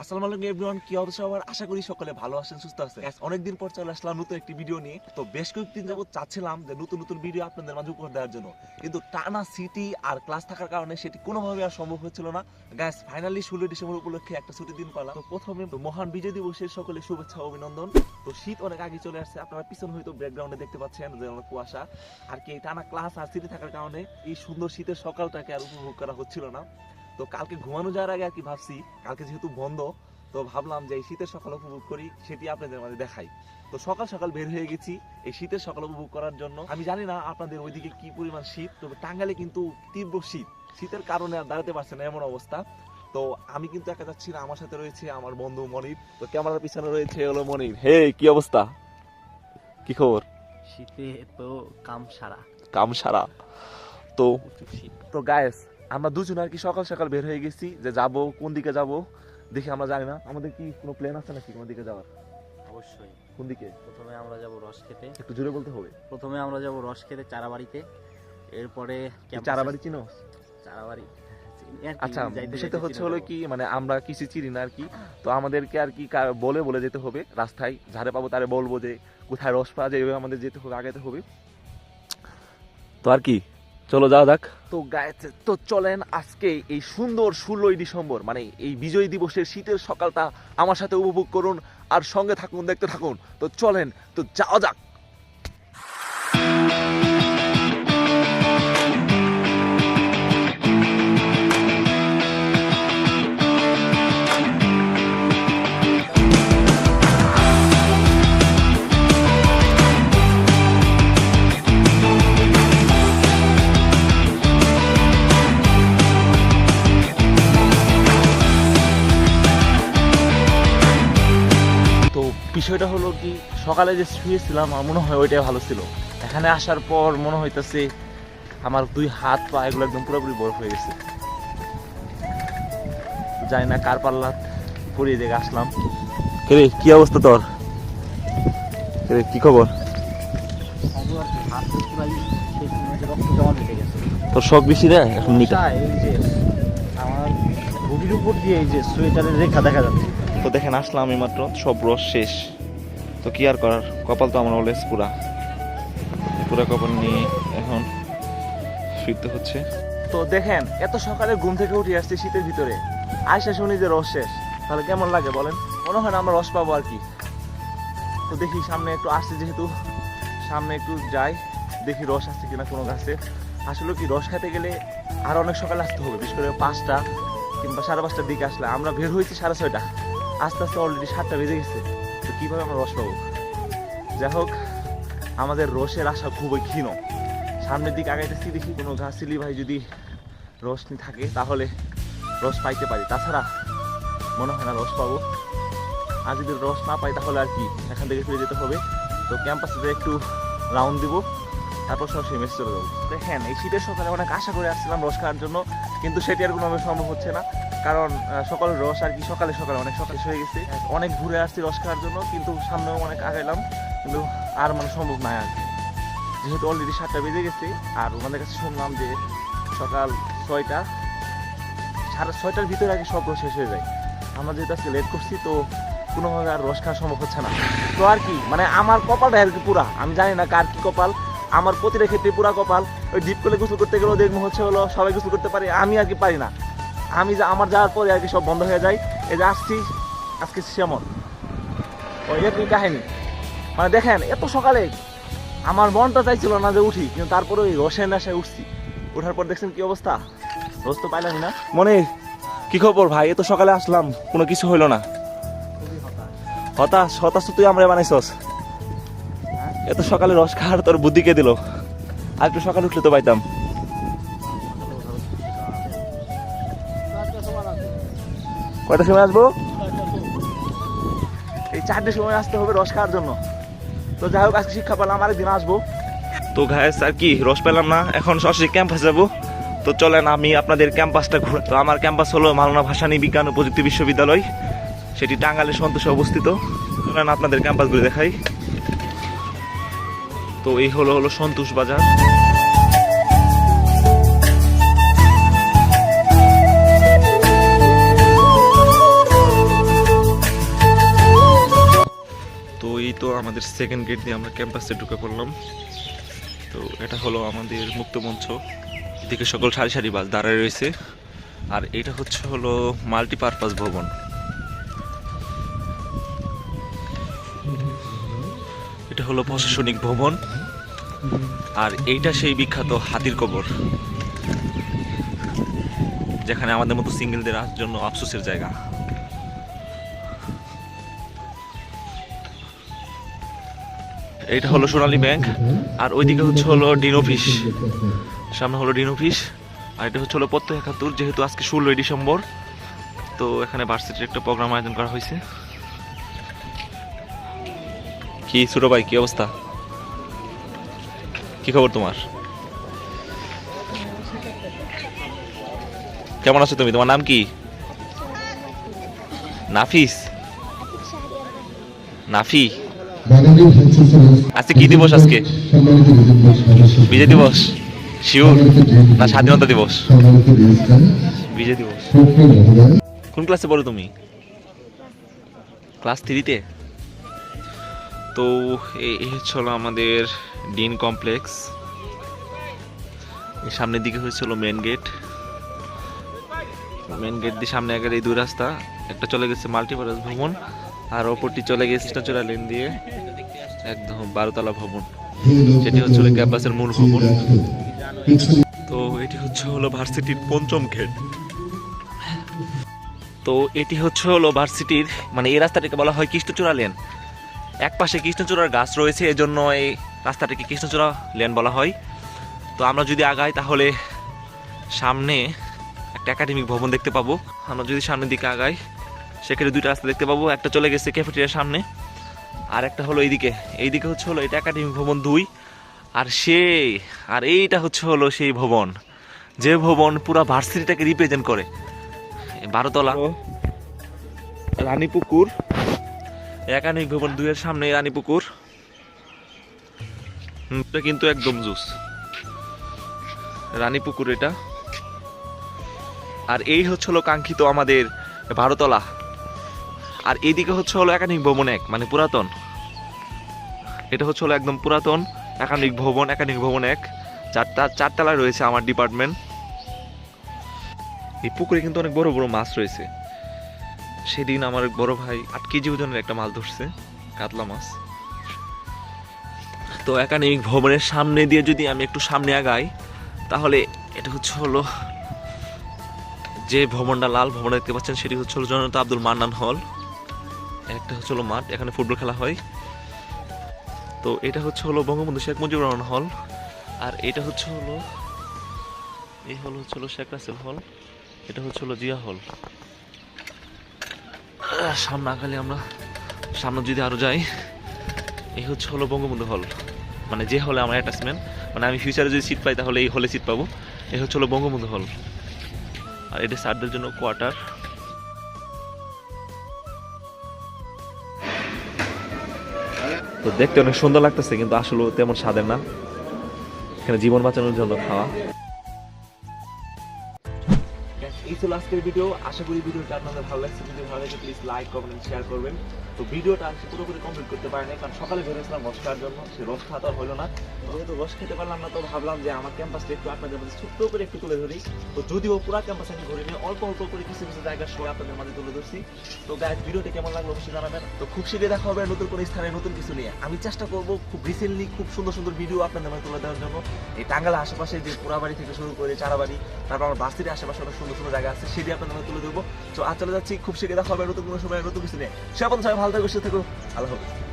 আসসালামু আলাইকুম এভরিওয়ান, কি অবস্থা সবার? আশা করি সকলে ভালো আছেন, সুস্থ আছেন। অনেকদিন পর চলে আসলাম নতুন একটি ভিডিও নিয়ে। তো বেশ কয়েকদিন যাবত চাচ্ছিলাম যে নতুন নতুন ভিডিও আপনাদের মাঝে উপহার দেওয়ার জন্য, কিন্তু টানা সিটি আর ক্লাস থাকার কারণে সেটি কোনোভাবে আর সম্ভব হচ্ছিল না। গাইস, ফাইনালি 16 ডিসেম্বর উপলক্ষে একটা ছুটির দিন পেলাম। তো প্রথমে মহান বিজয় দিবসের সকলে শুভেচ্ছা ও অভিনন্দন। তো শীত অনেক আগে চলে আসছে, আপনারা পিছন হয়তো ব্যাকগ্রাউন্ডে দেখতে পাচ্ছেন যে অনেক কুয়াশা। আর কি এই টানা ক্লাস আর সিটি থাকার কারণে এই সুন্দর শীতের সকালটাকে আর উপভোগ করা হচ্ছিল না। তো কালকে ঘুমানো যাওয়ার আগে আর কি ভাবছি, কালকে যেহেতু বন্ধ, তো ভাবলাম যে এই শীতের সকাল উপভোগ করি, সেটি আপনাদের মাঝে দেখাই। তো সকাল সকাল বের হয়ে গেছি এই শীতের সকাল উপভোগ করার জন্য। আমি জানি না আপনাদের ওইদিকে কি পরিমাণ শীত, তবে টাঙ্গাইলে কিন্তু তীব্র শীত, শীতের কারণে আর দাঁড়াতে পারছে না এমন অবস্থা। তো আমি কিন্তু একা যাচ্ছি না, আমার সাথে রয়েছে আমার বন্ধু মনির। তো ক্যামেরার পিছনে রয়েছে হলো মনির। হে, কি অবস্থা, কি খবর? শীতে তো কাম সারা। তো গায়েস, আমরা দুজন আর কি সকাল সকাল বের হয়ে গেছি যে যাব কোন দিকে যাব দেখি, আমরা জানি না। আমাদের কি কোনো প্ল্যান আছে নাকি কোন দিকে যাওয়ার? অবশ্যই। কোন দিকে? প্রথমে আমরা যাব রস খেতে। একটু জোরে বলতে হবে। প্রথমে আমরা যাব রস খেতে চারাবাড়িতে, এরপরে চারাবাড়ি চিনো? চারাবাড়ি আচ্ছা, বিষয়টা হচ্ছে হলো কি, মানে আমরা কিছু চিনি না আর কি। তো আমাদেরকে আর কি বলে বলে যেতে হবে, রাস্তায় যারে পাবো তারে বলবো যে কোথায় রস পাওয়া যায়, আমাদের যেতে হবে, আগাতে হবে। তো আর কি, চলো যাওয়া যাক। তো গাইস, তো চলেন আজকে এই সুন্দর 16 ডিসেম্বর মানে এই বিজয় দিবসের শীতের সকালটা আমার সাথে উপভোগ করুন আর সঙ্গে থাকুন, দেখতে থাকুন। তো চলেন, তো যাওয়া যাক। বিষয়টা হলো কি, সকালে যে শুয়েছিলাম আমার মনে হয় ওইটাই ভালো ছিল। এখানে আসার পর মনে হইতেছে আমার দুই হাত পা এগুলো একদম পুরোপুরি বরফ হয়ে গেছে। জানি না কার পাল্লা পরিয়ে দেখে আসলাম। রে, কি অবস্থা তোর? রে, কি খবর? তোর শখ বেশি রে এখন নিতে। এই যে আমার বুকের উপর দিয়ে এই যে সোয়েটারের রেখা দেখা যাচ্ছে। তো দেখেন, আসলাম আমি মাত্র, সব রস শেষ। তো কি আর করার, কপাল তো আমার অলওয়েজ পুরা কপাল নিয়ে এখন ফিরতে হচ্ছে। তো দেখেন, এত সকালে ঘুম থেকে উঠে আসছে শীতের ভিতরে, আয়সা শুনি যে রস শেষ, তাহলে কেমন লাগে বলেন? মনে হয় না আমরা রস পাবো আর কি। তো দেখি সামনে একটু আসছে, যেহেতু সামনে একটু যাই, দেখি রস আসছে কিনা কোনো গাছে। আসলে কি, রস খেতে গেলে আর অনেক সকালে আসতে হবে, বিশেষ করে 5টা কিংবা 5:30টার দিকে আসলে। আমরা বের হয়েছি 6:30, আস্তে আস্তে অলরেডি 7টা বেজে গেছে। তো কীভাবে আমরা রস পাবো? যাই হোক, আমাদের রসের আশা খুবই ক্ষীণ। সামনের দিকে আগাইতেছি, দেখি কোনো গাছিলি ভাই যদি রস থাকে তাহলে রস পাইতে পারি, তাছাড়া মনে হয় না রস পাবো। আর যদি রস না পাই তাহলে আর কি, এখান থেকে ফিরে যেতে হবে। তো ক্যাম্পাসে একটু রাউন্ড দিব, তারপর সরাসরি মেস চলে যাবো। দেখেন, এই শীতের সকালে অনেক আশা করে আসছিলাম রস খাওয়ার জন্য, কিন্তু সেটি আর কোনোভাবে সম্ভব হচ্ছে না। কারণ সকালের রস আর কি সকালে অনেক সকাল হয়ে গেছে। অনেক ঘুরে আসছি রস খাওয়ার জন্য, কিন্তু সামনেও অনেক আগাইলাম, কিন্তু আর মানে সম্ভব নয় আর কি। যেহেতু অলরেডি 7টা বেজে গেছে, আর ওনাদের কাছে শুনলাম যে সকাল 6টা 6:30টার ভিতরে আগে সব রস শেষ হয়ে যায়। আমরা যেহেতু আজকে লেট করছি, তো কোনোভাবে আর রস খাওয়া সম্ভব হচ্ছে না। তো আর কি, মানে আমার কপালটা আর কি পুরা, আমি জানি না কার কি কপাল, আমার প্রতিটা ক্ষেত্রে পুরা কপাল। ওই ডিপ করে গোসল করতে গেলেও দেখবো হচ্ছে হলো সবাই গোসল করতে পারে, আমি আর কি পারি না। আমার যাওয়ার পরে আর কি সব বন্ধ হয়ে যায়। এই যে আসছি আজকে সেমন ওই একই কাহিনী। মানে দেখেন, এত সকালে আমার মনটা চাইছিল না যে উঠি, কিন্তু তারপরে ওই রসের নেশায় উঠছি। ওঠার পর দেখছেন কি অবস্থা, রস তো পাইলামই না। মনে কি খবর ভাই? এত সকালে আসলাম, কোনো কিছু হইলো না। হতাশ তো তুই আমরা বানাইছস। এত সকালে রস খাওয়ার তোর বুদ্ধি কে দিল? আর একটু সকালে উঠলে তো পাইতাম। কয়টার সময় আসবো? এই 4টের সময় আসতে হবে রস খাওয়ার জন্য। তো যাই হোক, আজকে শিক্ষা পেলাম, আরেকদিন আসবো। তো গাইস, আর কি রস পেলাম না, এখন সরাসরি ক্যাম্পাস যাবো। তো চলেন আমি আপনাদের ক্যাম্পাসটা ঘুরে। তো আমার ক্যাম্পাস হলো মাওলানা ভাসানী বিজ্ঞান ও প্রযুক্তি বিশ্ববিদ্যালয়, সেটি টাঙ্গাইলের সন্তোষে অবস্থিত। চলেন আপনাদের ক্যাম্পাস ঘুরে দেখাই। তো এই হলো সন্তোষ বাজার। আমাদের সেকেন্ড গেট দিয়ে আমরা ক্যাম্পাসে ঢুকে পড়লাম। তো এটা হলো আমাদের মুক্ত মঞ্চ, এদিকে সকল সারি সারি বাস দাঁড়ায় রয়েছে। আর এটা হলো মাল্টিপারপাস ভবন। এটা হলো প্রশাসনিক ভবন। আর এইটা সেই বিখ্যাত হাতির কবর, যেখানে আমাদের মতো সিঙ্গেলদের জন্য আফসোসের জায়গা। এইটা হলো সোনালী ব্যাংক। আর ওইদিকে হলো ডিন অফিস, সামনে হলো ডিন অফিস। আর এটা হলো প্রত্যয় ৭১, যেহেতু আজকে ১৬ই ডিসেম্বর, তো এখানে ভার্সিটির একটা প্রোগ্রাম আয়োজন করা হয়েছে। কি ছোট ভাই, কি অবস্থা, কি খবর তোমার? কেমন আছো তুমি? তোমার নাম কি? নাফিস? নাফি? আজকে কি দিবস? আজকে বিজয় দিবস, শিওর না স্বাধীনতা দিবস? বিজয় দিবস। কোন ক্লাসে পড়ো তুমি? ক্লাস 3-তে। তো এই হলো আমাদের ডিন কমপ্লেক্স। সামনের দিকে হয়েছিল মেন গেট। মেন গেট দিয়ে সামনে আগে এই দুই রাস্তা, একটা চলে গেছে মাল্টিপারপাস ভবন, আর অপরটি চলে গেছে কৃষ্ণচূড়া লেন দিয়ে একদম 12তলা ভবন, সেটি হচ্ছে ক্যাম্পাসের মূল ভবন। তো এটি হলো ভার্সিটির ৫ম গেট। তো এটি হলো ভার্সিটির, মানে এই রাস্তাটিকে বলা হয় কৃষ্ণচূড়া লেন। এক পাশে কৃষ্ণচূড়ার গাছ রয়েছে, এজন্য এই রাস্তাটিকে কৃষ্ণচূড়া লেন বলা হয়। তো আমরা যদি আগাই তাহলে সামনে একটা একাডেমিক ভবন দেখতে পাবো। আমরা যদি সামনের দিকে আগাই সেখানে দুইটা রাস্তা দেখতে পাবো, একটা চলে গেছে ক্যাফেটেরিয়ার সামনে, আর একটা হলো এইদিকে হলো এটা একাডেমিক ভবন 2। আর এইটা হলো সেই ভবন, যে ভবন পুরো ভার্সিটিটাকে রিপ্রেজেন্ট করে। 12তলা রানীপুকুর, একাডেমিক ভবন 2 এর সামনে রানীপুকুর। এটা কিন্তু একদম জুস, রানীপুকুর এটা। আর এই হলো কাঙ্ক্ষিত আমাদের 12তলা। আর এইদিকে হলো একাডেমিক ভবন 1, মানে পুরাতন। এটা হলো একদম পুরাতন একাডেমিক ভবন 1, 4তলায় রয়েছে আমার ডিপার্টমেন্ট। এই পুকুরে কিন্তু অনেক বড় বড় মাছ রয়েছে। সেদিন আমার বড় ভাই 8 কেজি ওজনের একটা মাছ ধরছে, কাতলা মাছ। তো একাডেমিক ভবনের সামনে দিয়ে যদি আমি একটু সামনে আগাই তাহলে এটা হলো যে ভবনটা, লাল ভবন দেখতে পাচ্ছেন, সেটি হলো জনতা আব্দুল মান্নান হল। একটা হলো মাঠ, এখানে ফুটবল খেলা হয়। তো এটা হলো বঙ্গবন্ধু শেখ মুজিবুর রহমান হল। আর এটা হলো এই হল হলো শেখ রাসেল হল। এটা হলো জিয়া হল। সামনে আগালে আমরা, সামনে যদি আরো যাই, এই হলো বঙ্গবন্ধু হল, মানে যে হলে আমার অ্যাটাচমেন্ট, মানে আমি ফিউচারে যদি সিট পাই তাহলে এই হলে সিট পাবো। এই হলো বঙ্গবন্ধু হল। আর এটা স্যারদের জন্য কোয়ার্টার। তো দেখতে অনেক সুন্দর লাগতেছে, কিন্তু আসলে তেমন স্বাদের না। এখানে জীবন বাঁচানোর জন্য খাওয়া। এই ছিল আজকের ভিডিও। আশা করি ভিডিওটা আপনাদের ভালো লাগছে। যদি ভালো লাগে প্লিজ লাইক, কমেন্ট, শেয়ার করবেন। তো ভিডিওটা পুরোপুরি কমপ্লিট করতে পারিনি, কারণ সকালে বেরিয়েছিলাম রস খাওয়ার জন্য, সে রস খাওয়া তো আর হলো না। যেহেতু রস খেতে পারলাম না, তো ভাবলাম যে আমার ক্যাম্পাসটা একটু আপনাদের মাঝে ছোট্ট করে একটু তুলে ধরি। তো যদিও পুরো ক্যাম্পাস আমি ঘুরিনি, অল্প অল্প করে কিছু কিছু জায়গার সময় আপনাদের মাঝে তুলে ধরছি। তো গাইস, ভিডিওটি কেমন লাগলো অবশ্যই জানাবেন। তো খুব শীঘ্রই দেখা হবে নতুন কোনো স্থানে নতুন কিছু নিয়ে। আমি চেষ্টা করবো খুব রিসেন্টলি খুব সুন্দর সুন্দর ভিডিও আপনাদের মাঝে তুলে দেওয়ার জন্য। এই টাঙ্গাইলের আশেপাশে যে পোড়াবাড়ি থেকে শুরু করে চারাবাড়ি, তারপর আমার ভার্সিটির আশেপাশে অনেক সুন্দর সুন্দর জায়গা আছে, সেটি আপনাদের মাঝে তুলে দেবো। তো আজ চলে যাচ্ছি, খুব শীঘ্রই দেখা হবে নতুন কোনো সময় নতুন কিছু নিয়ে। সে পর্যন্ত সবাই ভালো থাকবে, সুস্থ থাকো। আল্লাহ হাফেজ।